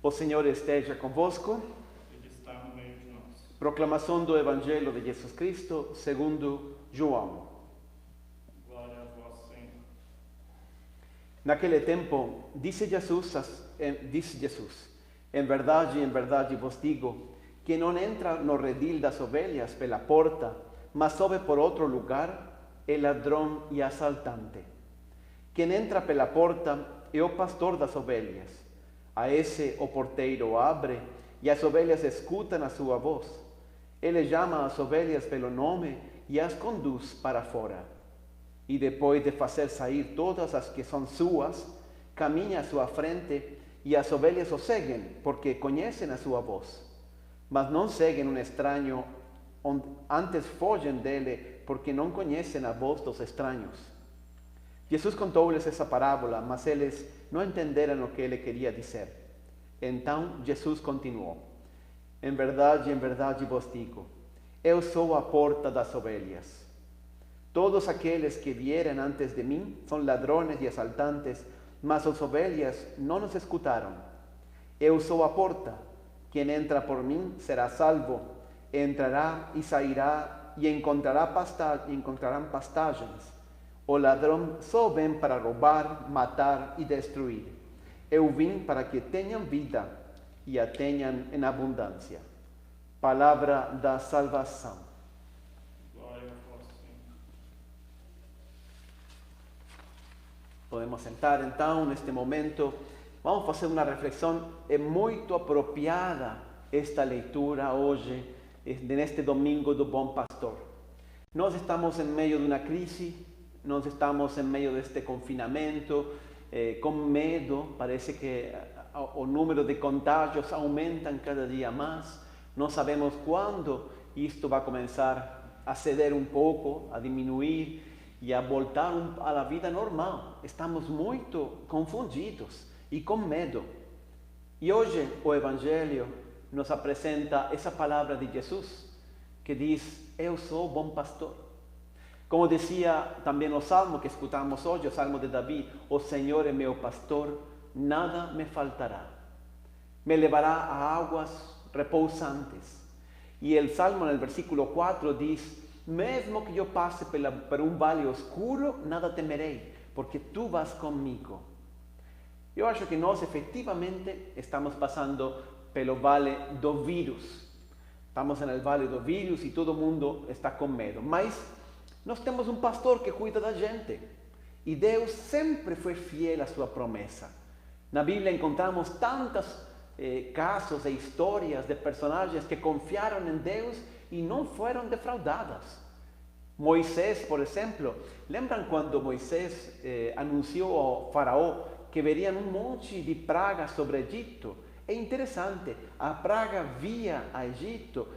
O Senhor esteja convosco. Ele está no meio de nós. Proclamação do Evangelho de Jesus Cristo segundo João. Glória a vós, Senhor. Naquele tempo, disse Jesus, em verdade vos digo, que não entra no redil das ovelhas pela porta, mas sobe por outro lugar, é ladrão e assaltante. Quem entra pela porta é o pastor das ovelhas. A esse o porteiro abre, e as ovelhas escutam a sua voz. Ele chama as ovelhas pelo nome e as conduz para fora. E depois de fazer sair todas as que são suas, caminha à sua frente, e as ovelhas o seguem, porque conhecem a sua voz. Mas não seguem um estranho, antes fogem dele, porque não conhecem a voz dos estranhos. Jesus contou-lhes essa parábola, mas eles não entenderam o que ele queria dizer. Então Jesus continuou: em verdade vos digo, eu sou a porta das ovelhas. Todos aqueles que vieram antes de mim são ladrões e assaltantes, mas as ovelhas não nos escutaram. Eu sou a porta. Quem entra por mim será salvo. Entrará e sairá e encontrarán pastagens. O ladrão só vem para roubar, matar e destruir. Eu vim para que tenham vida e a tenham em abundância. Palavra da salvação. Glória a vós, Senhor. Podemos sentar então neste momento. Vamos fazer uma reflexão. É muito apropriada esta leitura hoje, neste domingo do Bom Pastor. Nós estamos em meio de uma crise. Nós estamos em meio deste confinamento, com medo. Parece que o número de contágios aumenta cada dia mais. Não sabemos quando isto vai começar a ceder um pouco, a diminuir e a voltar à vida normal. Estamos muito confundidos e com medo. E hoje o Evangelho nos apresenta essa palavra de Jesus, que diz: eu sou o bom pastor. Como dizia também o Salmo que escutamos hoje, o Salmo de Davi: o Senhor é meu pastor, nada me faltará. Me levará a águas repousantes. E o Salmo, no versículo 4, diz: mesmo que eu passe por um vale escuro, nada temerei, porque tu vas comigo. Eu acho que nós efetivamente estamos passando pelo vale do vírus. Estamos no vale do vírus e todo mundo está com medo. Mas nós temos um pastor que cuida da gente. E Deus sempre foi fiel à sua promessa. Na Bíblia encontramos tantos casos e histórias de personagens que confiaram em Deus e não foram defraudadas. Moisés, por exemplo, lembram quando Moisés anunciou ao faraó que veriam um monte de pragas sobre o Egito? É interessante, a praga via a Egito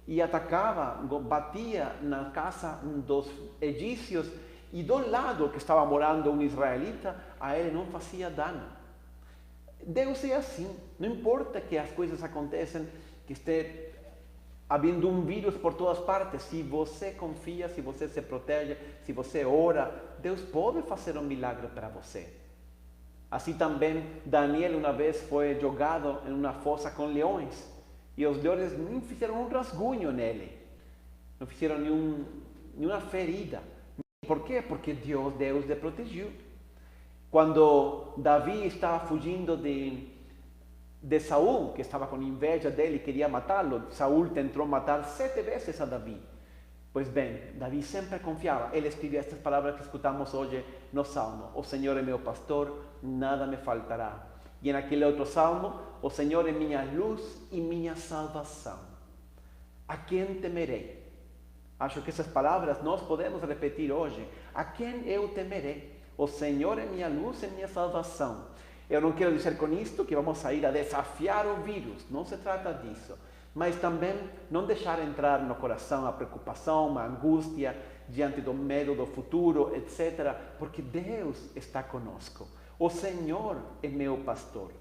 e atacava, batia na casa dos egípcios, e do lado que estava morando um israelita, a ele não fazia dano. Deus é assim, não importa que as coisas aconteçam, que esteja havendo um vírus por todas partes, se você confia, se você se protege, se você ora, Deus pode fazer um milagre para você. Assim também, Daniel uma vez foi jogado em uma fossa com leões, e os leões nem fizeram um rasgunho nele, não fizeram nenhuma ferida. Por quê? Porque Deus lhe protegeu. Quando Davi estava fugindo de Saul, que estava com inveja dele e queria matá-lo, Saul tentou matar 7 vezes a Davi. Pois bem, Davi sempre confiava. Ele escrevia estas palavras que escutamos hoje no Salmo: o Senhor é meu pastor, nada me faltará. E naquele outro Salmo: o Senhor é minha luz e minha salvação. A quem temerei? Acho que essas palavras nós podemos repetir hoje. A quem eu temerei? O Senhor é minha luz e minha salvação. Eu não quero dizer com isto que vamos sair a desafiar o vírus. Não se trata disso. Mas também não deixar entrar no coração a preocupação, a angústia diante do medo do futuro, etc. Porque Deus está conosco. O Senhor é meu pastor.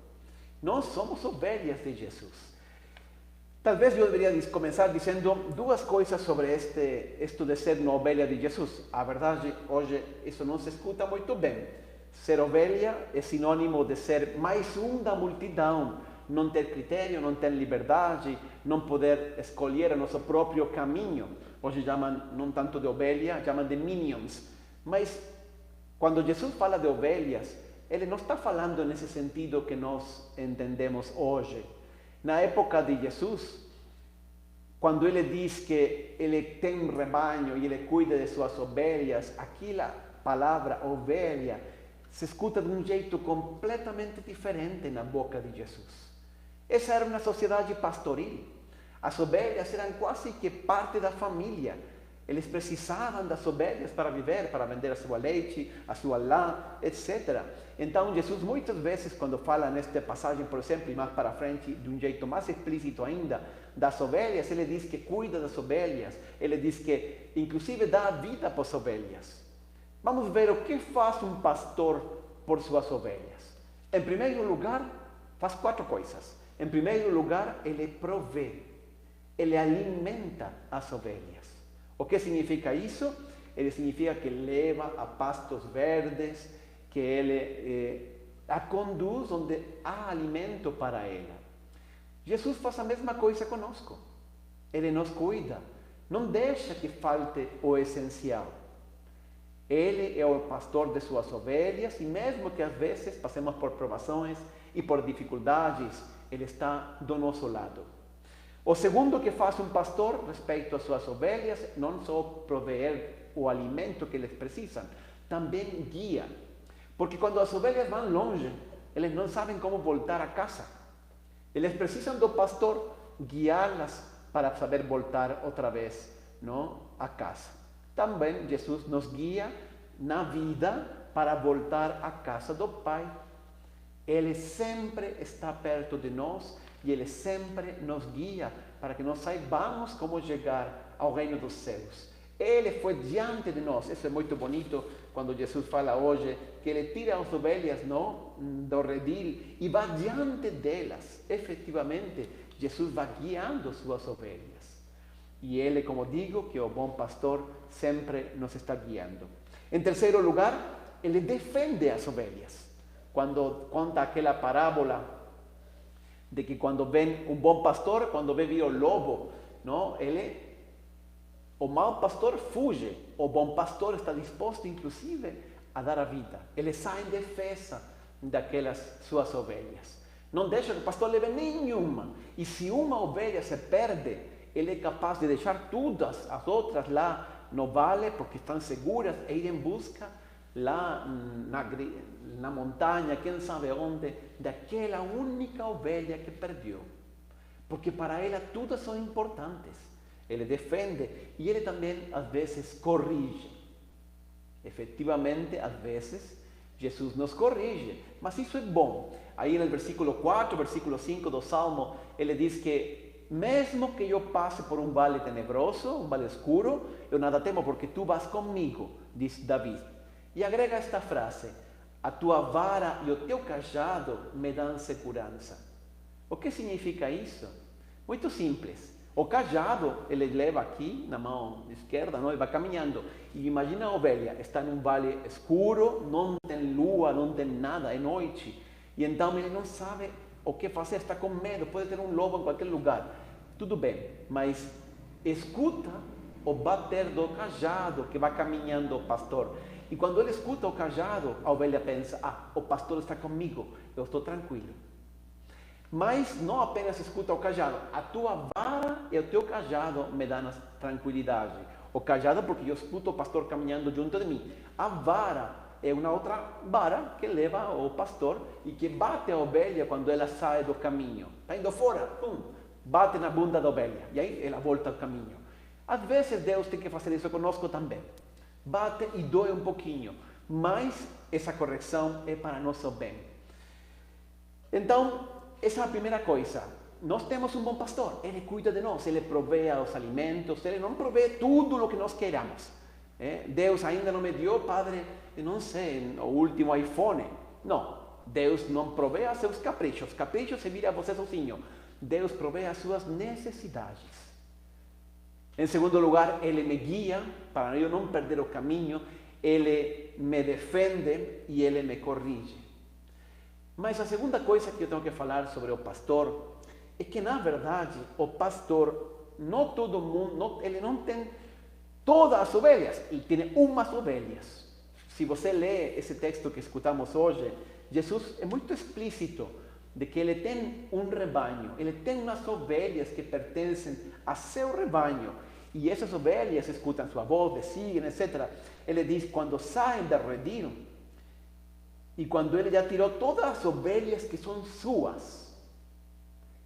Nós somos ovelhas de Jesus. Talvez eu deveria começar dizendo 2 coisas sobre isto de ser uma ovelha de Jesus. A verdade, hoje, isso não se escuta muito bem. Ser ovelha é sinônimo de ser mais um da multidão, não ter critério, não ter liberdade, não poder escolher o nosso próprio caminho. Hoje chamam não tanto de ovelha, chamam de minions. Mas quando Jesus fala de ovelhas, ele não está falando nesse sentido que nós entendemos hoje. Na época de Jesus, quando ele diz que ele tem um rebanho e ele cuida de suas ovelhas, aquela palavra ovelha se escuta de um jeito completamente diferente na boca de Jesus. Essa era uma sociedade pastoril. As ovelhas eram quase que parte da família. Eles precisavam das ovelhas para viver, para vender a sua leite, a sua lã, etc. Então, Jesus muitas vezes, quando fala nesta passagem, por exemplo, e mais para frente, de um jeito mais explícito ainda, das ovelhas, ele diz que cuida das ovelhas, ele diz que, inclusive, dá a vida para as ovelhas. Vamos ver o que faz um pastor por suas ovelhas. Em primeiro lugar, faz 4 coisas. Em primeiro lugar, ele provê, ele alimenta as ovelhas. O que significa isso? Ele significa que leva a pastos verdes, que ele a conduz onde há alimento para ela. Jesus faz a mesma coisa conosco. Ele nos cuida, não deixa que falte o essencial. Ele é o pastor de suas ovelhas e mesmo que às vezes passemos por provações e por dificuldades, ele está do nosso lado. O segundo que faz um pastor respeito às suas ovelhas, não só proveer o alimento que eles precisam, também guia. Porque quando as ovelhas vão longe, eles não sabem como voltar a casa. Eles precisam do pastor guiá-las para saber voltar outra vez, não, a casa. Também Jesus nos guia na vida para voltar à casa do Pai. Ele sempre está perto de nós e Ele sempre nos guia para que nós saibamos como chegar ao reino dos céus. Ele foi diante de nós. Isso é muito bonito quando Jesus fala hoje que Ele tira as ovelhas do redil e vai diante delas. Efetivamente, Jesus vai guiando suas ovelhas. E Ele, como digo, que é o bom pastor, sempre nos está guiando. Em terceiro lugar, Ele defende as ovelhas. Quando conta aquela parábola de que quando vem um bom pastor, quando vê vir o lobo, não, o mau pastor fuge, o bom pastor está disposto, inclusive, a dar a vida. Ele sai em defesa daquelas suas ovelhas. Não deixa que o pastor leve nenhuma. E se uma ovelha se perde, ele é capaz de deixar todas as outras lá no vale, porque estão seguras, e ir em busca lá na montanha, quem sabe onde, daquela única ovelha que perdeu. Porque para ela todas são importantes. Ele defende e ele também às vezes corrige. Efetivamente, às vezes, Jesus nos corrige, mas isso é bom. Aí no versículo 4, versículo 5 do Salmo, ele diz que mesmo que eu passe por um vale tenebroso, um vale escuro, eu nada temo porque tu vas comigo, diz Davi. E agrega esta frase: a tua vara e o teu cajado me dão segurança. O que significa isso? Muito simples. O cajado ele leva aqui na mão esquerda, não? Ele vai caminhando. E imagina a ovelha, está num vale escuro, não tem lua, não tem nada, é noite. E então ele não sabe o que fazer, está com medo, pode ter um lobo em qualquer lugar. Tudo bem, mas escuta o bater do cajado que vai caminhando o pastor. E quando ele escuta o cajado, a ovelha pensa: o pastor está comigo, eu estou tranquilo. Mas não apenas escuta o cajado, a tua vara e o teu cajado me dão tranquilidade. O cajado porque eu escuto o pastor caminhando junto de mim. A vara é uma outra vara que leva o pastor e que bate a ovelha quando ela sai do caminho. Está indo fora, pum, bate na bunda da ovelha e aí ela volta ao caminho. Às vezes Deus tem que fazer isso conosco também. Bate e dói um pouquinho, mas essa correção é para nosso bem. Então, essa é a primeira coisa. Nós temos um bom pastor. Ele cuida de nós. Ele provê os alimentos. Ele não provê tudo o que nós queramos. Deus ainda não me deu, Padre, não sei, o último iPhone. Não. Deus não provê a seus caprichos. Caprichos se vira você sozinho. Deus provê as suas necessidades. Em segundo lugar, Ele me guia para eu não perder o caminho. Ele me defende e Ele me corrige. Mas a segunda coisa que eu tenho que falar sobre o pastor é que, na verdade, o pastor, não todo mundo, ele não tem todas as ovelhas, ele tem umas ovelhas. Se você lê esse texto que escutamos hoje, Jesus é muito explícito de que ele tem um rebanho, ele tem umas ovelhas que pertencem a seu rebanho. E essas ovelhas escutam sua voz, le siguen, etc. Ele diz, quando saem do redil, e quando ele já tirou todas as ovelhas que são suas,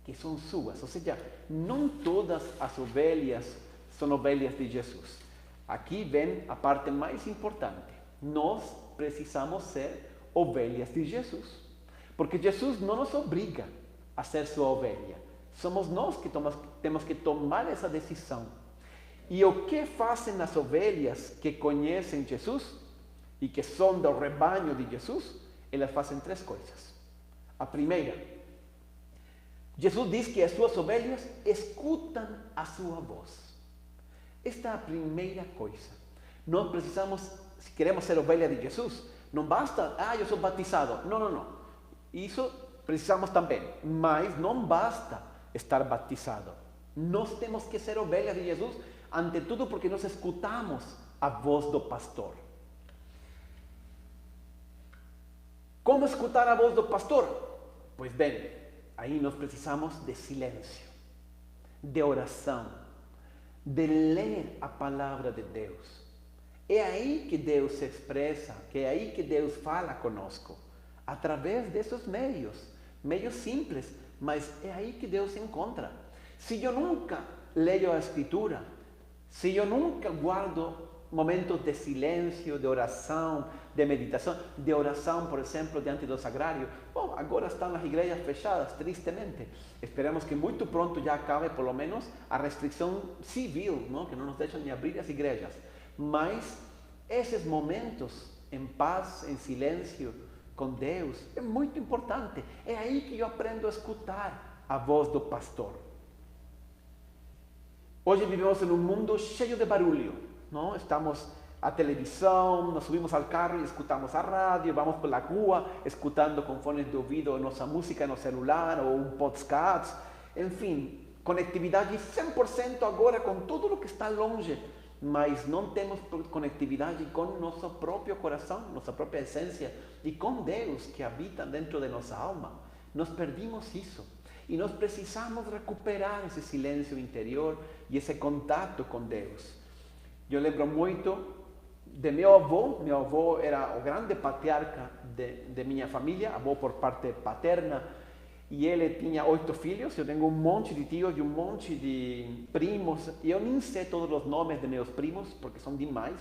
ou seja, não todas as ovelhas são ovelhas de Jesus. Aqui vem a parte mais importante. Nós precisamos ser ovelhas de Jesus, porque Jesus não nos obriga a ser sua ovelha. Somos nós que temos que tomar essa decisão. E o que fazem as ovelhas que conhecem Jesus e que são do rebanho de Jesus? Elas fazem três coisas. A primeira, Jesus diz que as suas ovelhas escutam a sua voz. Esta é a primeira coisa. Nós precisamos, se queremos ser ovelha de Jesus, não basta, eu sou batizado. Não. Isso precisamos também, mas não basta estar batizado. Nós temos que ser ovelhas de Jesus, ante tudo porque nós escutamos a voz do pastor. Como escutar a voz do pastor? Pois bem, aí nós precisamos de silêncio, de oração, de ler a palavra de Deus. É aí que Deus se expressa, que é aí que Deus fala conosco, através desses meios simples, mas é aí que Deus se encontra. Se eu nunca leio a Escritura, se eu nunca guardo momentos de silêncio, de oração, de meditação, de oração, por exemplo, diante do sagrário. Bom, agora estão as igrejas fechadas, tristemente. Esperamos que muito pronto já acabe, pelo menos, a restrição civil, não? Que não nos deixam nem abrir as igrejas. Mas esses momentos em paz, em silêncio, com Deus, é muito importante. É aí que eu aprendo a escutar a voz do pastor. Hoje vivemos em um mundo cheio de barulho. Não? Estamos à televisão, nos subimos ao carro e escutamos a rádio, vamos pela rua escutando com fones de ouvido nossa música no celular ou um podcast. Enfim, conectividade 100% agora com tudo o que está longe, mas não temos conectividade com nosso próprio coração, nossa própria essência e com Deus que habita dentro de nossa alma. Nós perdimos isso. E nós precisamos recuperar esse silêncio interior e esse contato com Deus. Eu lembro muito de meu avô era o grande patriarca de minha família, avô por parte paterna, e ele tinha 8 filhos, eu tenho um monte de tios e um monte de primos, e eu nem sei todos os nomes de meus primos, porque são demais,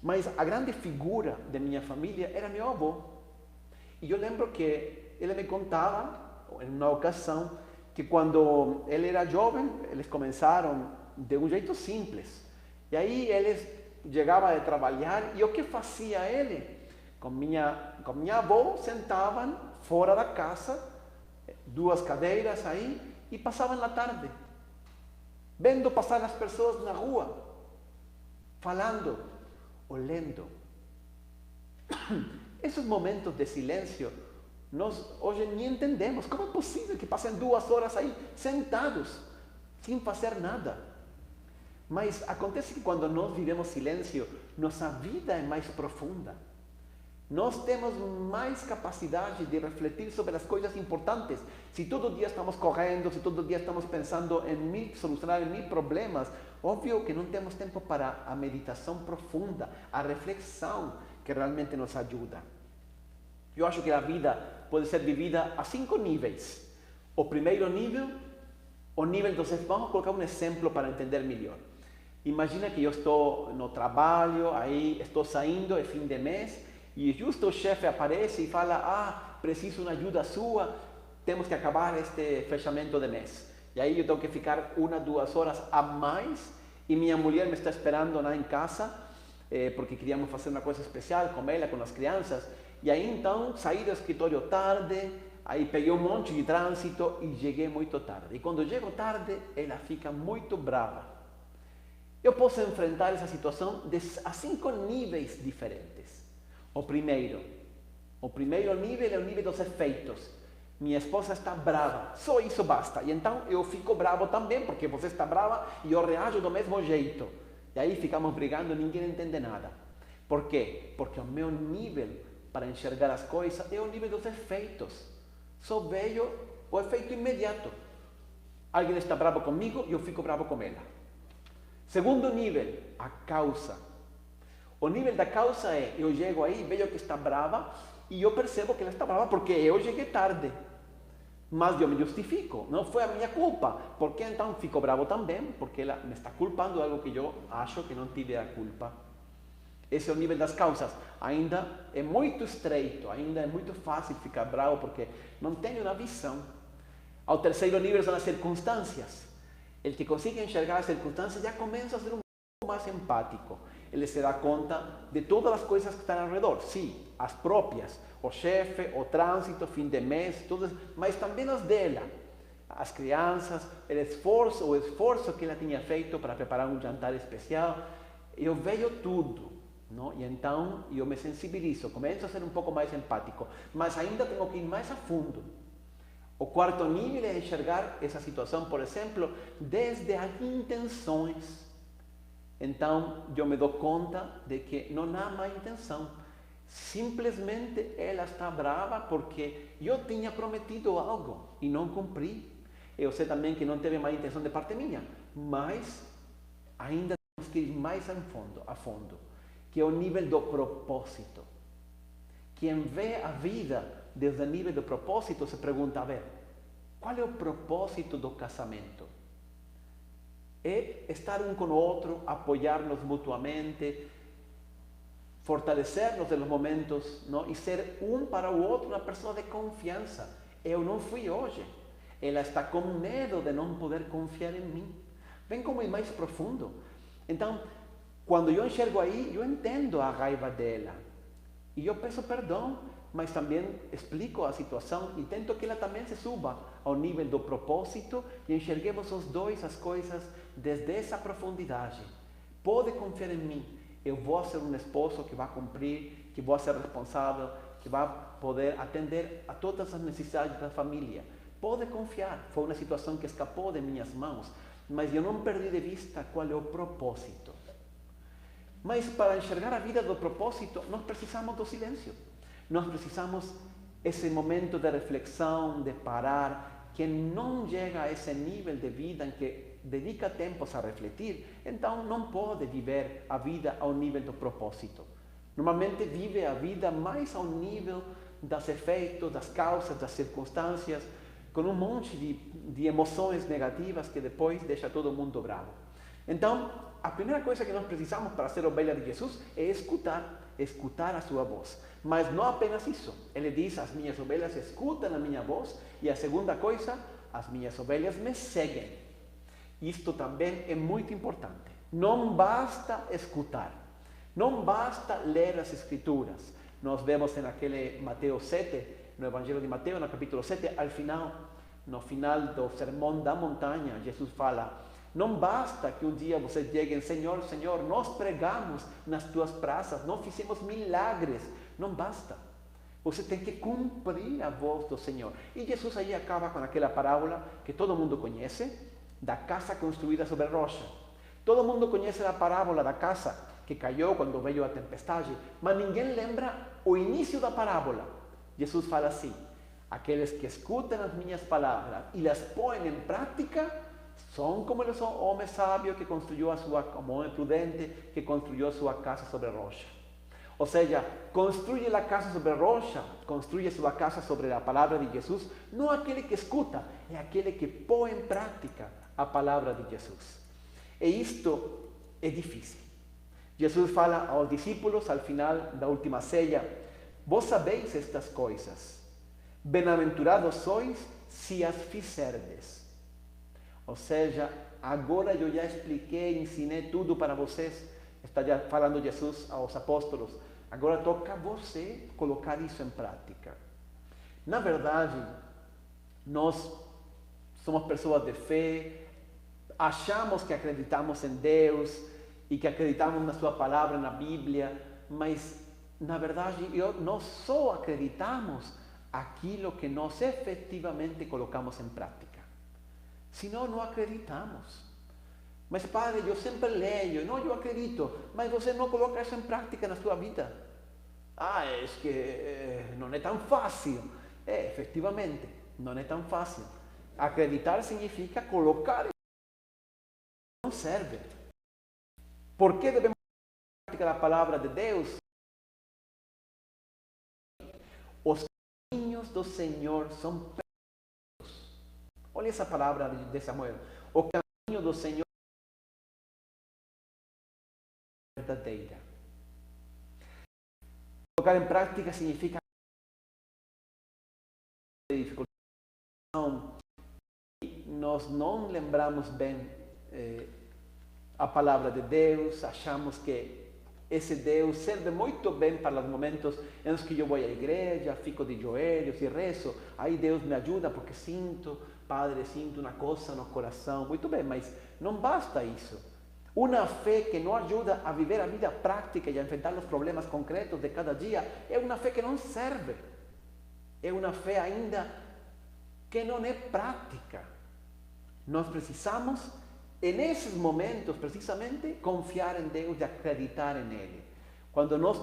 mas a grande figura de minha família era meu avô. E eu lembro que ele me contava, em uma ocasião, que quando ele era jovem, eles começaram de um jeito simples. E aí eles chegavam a trabalhar e o que fazia ele? Com minha avó sentavam fora da casa, 2 cadeiras aí, e passavam a tarde, vendo passar as pessoas na rua, falando, olhando. Esses momentos de silêncio, nós hoje nem entendemos. Como é possível que passem 2 horas aí sentados, sem fazer nada? Mas acontece que quando nós vivemos silêncio, nossa vida é mais profunda. Nós temos mais capacidade de refletir sobre as coisas importantes. Se todo dia estamos correndo, se todo dia estamos pensando em solucionar mil problemas, óbvio que não temos tempo para a meditação profunda, a reflexão que realmente nos ajuda. Eu acho que a vida pode ser vivida a 5 níveis. O primeiro nível, o nível dos... Vamos colocar um exemplo para entender melhor. Imagina que eu estou no trabalho, aí estou saindo, é fim de mês, e justo o chefe aparece e fala, preciso de ajuda sua, temos que acabar este fechamento de mês. E aí eu tenho que ficar 1, 2 horas a mais, e minha mulher me está esperando lá em casa, porque queríamos fazer uma coisa especial com ela, com as crianças. E aí então saí do escritório tarde, aí peguei um monte de trânsito e cheguei muito tarde. E quando chego tarde, ela fica muito brava. Eu posso enfrentar essa situação a 5 níveis diferentes. O primeiro, O primeiro nível é o nível dos efeitos. Minha esposa está brava, só isso basta. E então eu fico bravo também, porque você está brava e eu reajo do mesmo jeito. E aí ficamos brigando e ninguém entende nada. Por quê? Porque o meu nível para enxergar as coisas é o nível dos efeitos. Só vejo o efeito imediato. Alguém está bravo comigo e eu fico bravo com ela. Segundo nível, a causa. O nível da causa é, eu chego aí, vejo que está brava e eu percebo que ela está brava porque eu cheguei tarde. Mas eu me justifico, não foi a minha culpa. Porque então fico bravo também, porque ela me está culpando de algo que eu acho que não tive a culpa. Esse é o nível das causas. Ainda é muito estreito, ainda é muito fácil ficar bravo porque não tenho uma visão. Ao terceiro nível são as circunstâncias. El que consiga enxergar as circunstâncias já começa a ser um pouco mais empático. Ele se dá conta de todas as coisas que estão ao redor. Sim, as próprias, o chefe, o trânsito, fim de mês, todas, mas também as dela. As crianças, o esforço que ela tinha feito para preparar um jantar especial. Eu vejo tudo. Não? E então eu me sensibilizo, começo a ser um pouco mais empático, mas ainda tenho que ir mais a fundo. O quarto nível é enxergar essa situação, por exemplo, desde as intenções. Então eu me dou conta de que não há má intenção. Simplesmente ela está brava porque eu tinha prometido algo e não cumpri. Eu sei também que não teve má intenção de parte minha, mas ainda temos que ir mais a fundo. Que é o nível do propósito. Quem vê a vida desde o nível do propósito se pergunta, a ver, qual é o propósito do casamento? É estar um com o outro, apoiar-nos mutuamente, fortalecer-nos nos momentos, não? E ser um para o outro uma pessoa de confiança. Eu não fui hoje. Ela está com medo de não poder confiar em mim. Vem como é mais profundo. Então, quando eu enxergo aí, eu entendo a raiva dela. E eu peço perdão, mas também explico a situação e tento que ela também se suba ao nível do propósito e enxerguemos os dois as coisas desde essa profundidade. Pode confiar em mim. Eu vou ser um esposo que vai cumprir, que vou ser responsável, que vai poder atender a todas as necessidades da família. Pode confiar. Foi uma situação que escapou de minhas mãos, mas eu não perdi de vista qual é o propósito. Mas para enxergar a vida do propósito, nós precisamos do silêncio. Nós precisamos esse momento de reflexão, de parar. Quem não chega a esse nível de vida em que dedica tempos a refletir, então não pode viver a vida ao nível do propósito. Normalmente vive a vida mais ao nível dos efeitos, das causas, das circunstâncias, com um monte de emoções negativas que depois deixa todo mundo bravo. Então, a primeira coisa que nós precisamos para ser ovelha de Jesus é escutar a sua voz. Mas não apenas isso. Ele diz, as minhas ovelhas escutam a minha voz. E a segunda coisa, as minhas ovelhas me seguem. Isto também é muito importante. Não basta escutar. Não basta ler as Escrituras. Nós vemos naquele Mateus 7, no Evangelho de Mateus, no capítulo 7, no final do Sermão da Montanha, Jesus fala: não basta que um dia vocês cheguem, Senhor, Senhor, nós pregamos nas tuas praças, nós fizemos milagres. Não basta. Você tem que cumprir a voz do Senhor. E Jesus aí acaba com aquela parábola que todo mundo conhece, da casa construída sobre rocha. Todo mundo conhece a parábola da casa que caiu quando veio a tempestade, mas ninguém lembra o início da parábola. Jesus fala assim: aqueles que escutam as minhas palavras e as põem em prática, são como o homem sábio que construiu como homem prudente que construiu a sua casa sobre rocha. Ou seja, construye a casa sobre rocha, construye sua casa sobre a palavra de Jesus, não aquele que escuta, é aquele que põe em prática a palavra de Jesus. E isto é difícil. Jesus fala aos discípulos al final da última ceia: vós sabeis estas coisas, bem-aventurados sois se as fizerdes. Ou seja, agora eu já expliquei, ensinei tudo para vocês. Está já falando Jesus aos apóstolos. Agora toca a você colocar isso em prática. Na verdade, nós somos pessoas de fé, achamos que acreditamos em Deus e que acreditamos na sua palavra, na Bíblia, mas na verdade, nós só acreditamos aquilo que nós efetivamente colocamos em prática. Senão, não acreditamos. Mas, padre, eu sempre leio. Não, eu acredito. Mas você não coloca isso em prática na sua vida. É que não é tão fácil. Efetivamente, não é tão fácil. Acreditar significa colocar em prática. Não serve. Por que devemos praticar a palavra de Deus? Os caminhos do Senhor são perfeitos. Olha essa palavra de Samuel. O caminho do Senhor é verdadeira. Colocar em prática significa dificuldade. Nós não lembramos bem a palavra de Deus, achamos que esse Deus serve muito bem para os momentos em que eu vou à igreja, fico de joelhos e rezo. Aí Deus me ajuda porque Padre, sinto uma coisa no coração. Muito bem, mas não basta isso. Uma fé que não ajuda a viver a vida prática e a enfrentar os problemas concretos de cada dia é uma fé que não serve. É uma fé ainda que não é prática. Nós precisamos, nesses momentos, precisamente, confiar em Deus e acreditar nele. Quando nós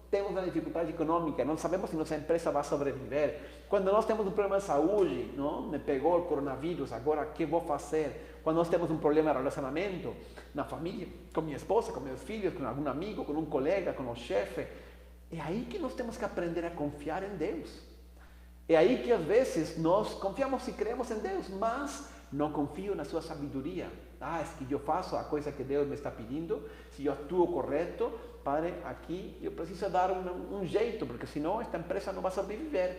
temos uma dificuldade econômica, não sabemos se nossa empresa vai sobreviver. Quando nós temos um problema de saúde, não? Me pegou o coronavírus, agora o que vou fazer? Quando nós temos um problema de relacionamento na família, com minha esposa, com meus filhos, com algum amigo, com um colega, com o chefe, é aí que nós temos que aprender a confiar em Deus. É aí que às vezes nós confiamos e cremos em Deus, mas não confio na sua sabedoria. É que eu faço a coisa que Deus me está pedindo, se eu atuo correto, Padre, aqui eu preciso dar um jeito, porque senão esta empresa não vai sobreviver.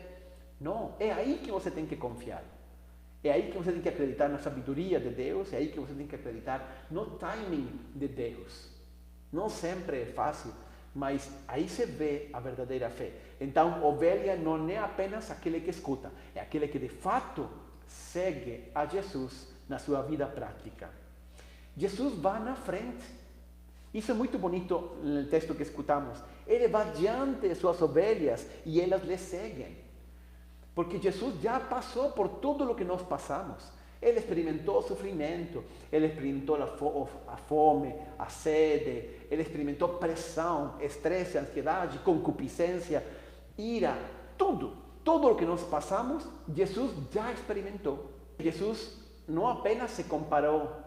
Não, é aí que você tem que confiar. É aí que você tem que acreditar na sabedoria de Deus, é aí que você tem que acreditar no timing de Deus. Não sempre é fácil, mas aí se vê a verdadeira fé. Então, ovelha não é apenas aquele que escuta, é aquele que de fato segue a Jesus na sua vida prática. Jesus vai na frente. Isso é muito bonito no texto que escutamos. Ele vai diante de suas ovelhas e elas lhe seguem. Porque Jesus já passou por tudo o que nós passamos. Ele experimentou o sofrimento, ele experimentou a fome, a sede, ele experimentou pressão, estresse, ansiedade, concupiscência, ira, tudo. Tudo o que nós passamos, Jesus já experimentou. Jesus não apenas se comparou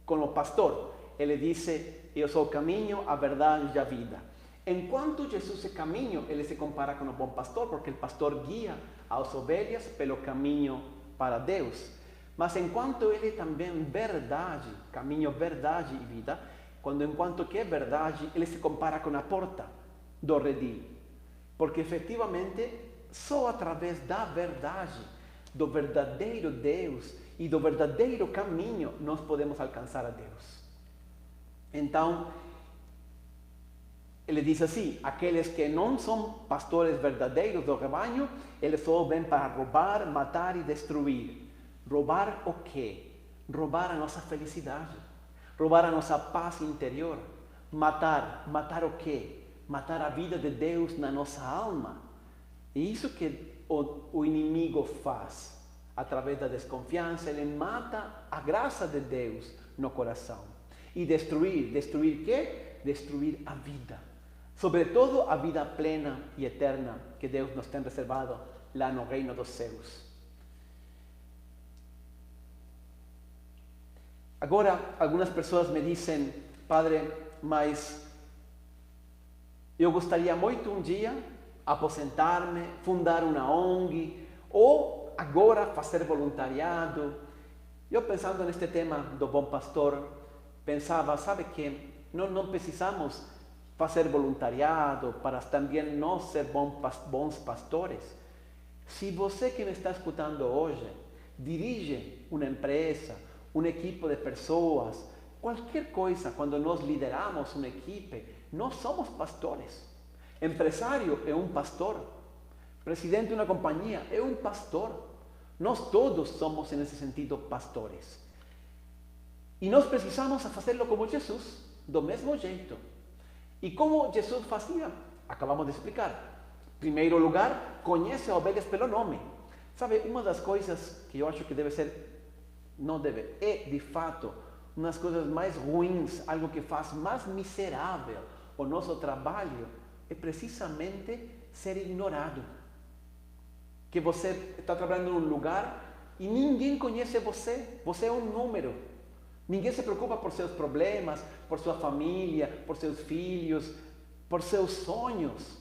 com o pastor, ele disse, eu sou o caminho, a verdade e a vida. Enquanto Jesus é caminho, ele se compara com o bom pastor, porque o pastor guia as ovelhas pelo caminho para Deus. Mas enquanto ele é também verdade, caminho, verdade e vida, enquanto que é verdade, ele se compara com a porta do redil. Porque efetivamente, só através da verdade, do verdadeiro Deus e do verdadeiro caminho, nós podemos alcançar a Deus. Então, ele diz assim, aqueles que não são pastores verdadeiros do rebanho, eles só vêm para roubar, matar e destruir. Roubar o quê? Roubar a nossa felicidade, roubar a nossa paz interior. Matar o quê? Matar a vida de Deus na nossa alma. E isso que o inimigo faz. Através da desconfiança, ele mata a graça de Deus no coração. E destruir quê? Destruir a vida. Sobretudo a vida plena e eterna que Deus nos tem reservado lá no reino dos céus. Agora, algumas pessoas me dizem, Padre, mas eu gostaria muito um dia aposentar-me, fundar uma ONG, ou agora fazer voluntariado. Eu pensando neste tema do bom pastor, pensava, sabe que não precisamos fazer voluntariado para também nós ser bons pastores. Se você que me está escutando hoje dirige uma empresa, uma equipe de pessoas, qualquer coisa, quando nós lideramos uma equipe, nós somos pastores. Empresário é um pastor. Presidente de uma companhia é um pastor. Nós todos somos, nesse sentido, pastores. E nós precisamos fazê-lo como Jesus, do mesmo jeito. E como Jesus fazia? acabamos de explicar. Primeiro lugar, conhece as ovelhas pelo nome. Sabe, uma das coisas que eu acho que deve ser, não deve, é de fato, uma das coisas mais ruins, algo que faz mais miserável o nosso trabalho, é precisamente ser ignorado. Que você está trabalhando num lugar e ninguém conhece você. Você é um número. Ninguém se preocupa por seus problemas, por sua família, por seus filhos, por seus sonhos.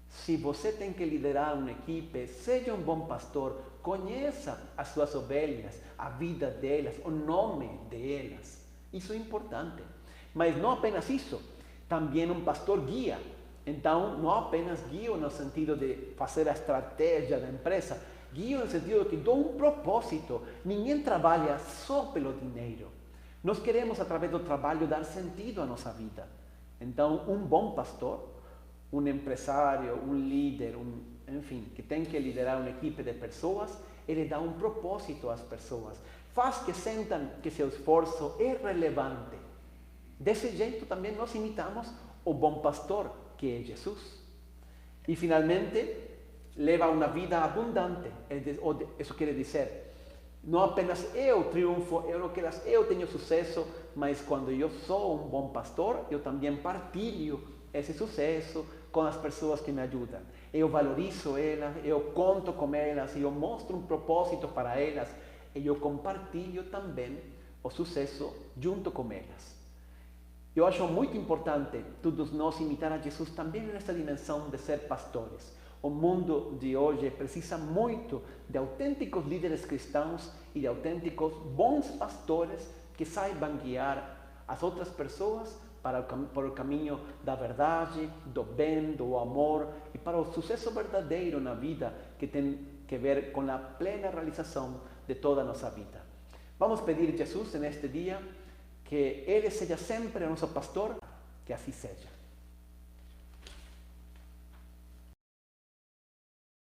Se você tem que liderar uma equipe, seja um bom pastor, conheça as suas ovelhas, a vida delas, o nome delas. Isso é importante. Mas não apenas isso, também um pastor guia. Então, não apenas guia no sentido de fazer a estratégia da empresa, guia no sentido de que dou um propósito. Ninguém trabalha só pelo dinheiro. Nós queremos, através do trabalho, dar sentido à nossa vida. Então, um bom pastor, um empresário, um líder, enfim, que tem que liderar uma equipe de pessoas, ele dá um propósito às pessoas. Faz que sentam que seu esforço é relevante. Desse jeito também nós imitamos o bom pastor, que é Jesus. E finalmente, leva uma vida abundante. Isso quer dizer, não apenas eu triunfo, eu tenho sucesso, mas quando eu sou um bom pastor, eu também partilho esse sucesso com as pessoas que me ajudam. Eu valorizo elas, eu conto com elas, eu mostro um propósito para elas e eu compartilho também o sucesso junto com elas. Eu acho muito importante todos nós imitar a Jesus também nessa dimensão de ser pastores. O mundo de hoje precisa muito de autênticos líderes cristãos e de autênticos bons pastores que saibam guiar as outras pessoas para o caminho da verdade, do bem, do amor e para o sucesso verdadeiro na vida que tem que ver com a plena realização de toda a nossa vida. Vamos pedir a Jesus neste dia que Ele seja sempre nosso pastor, que assim seja.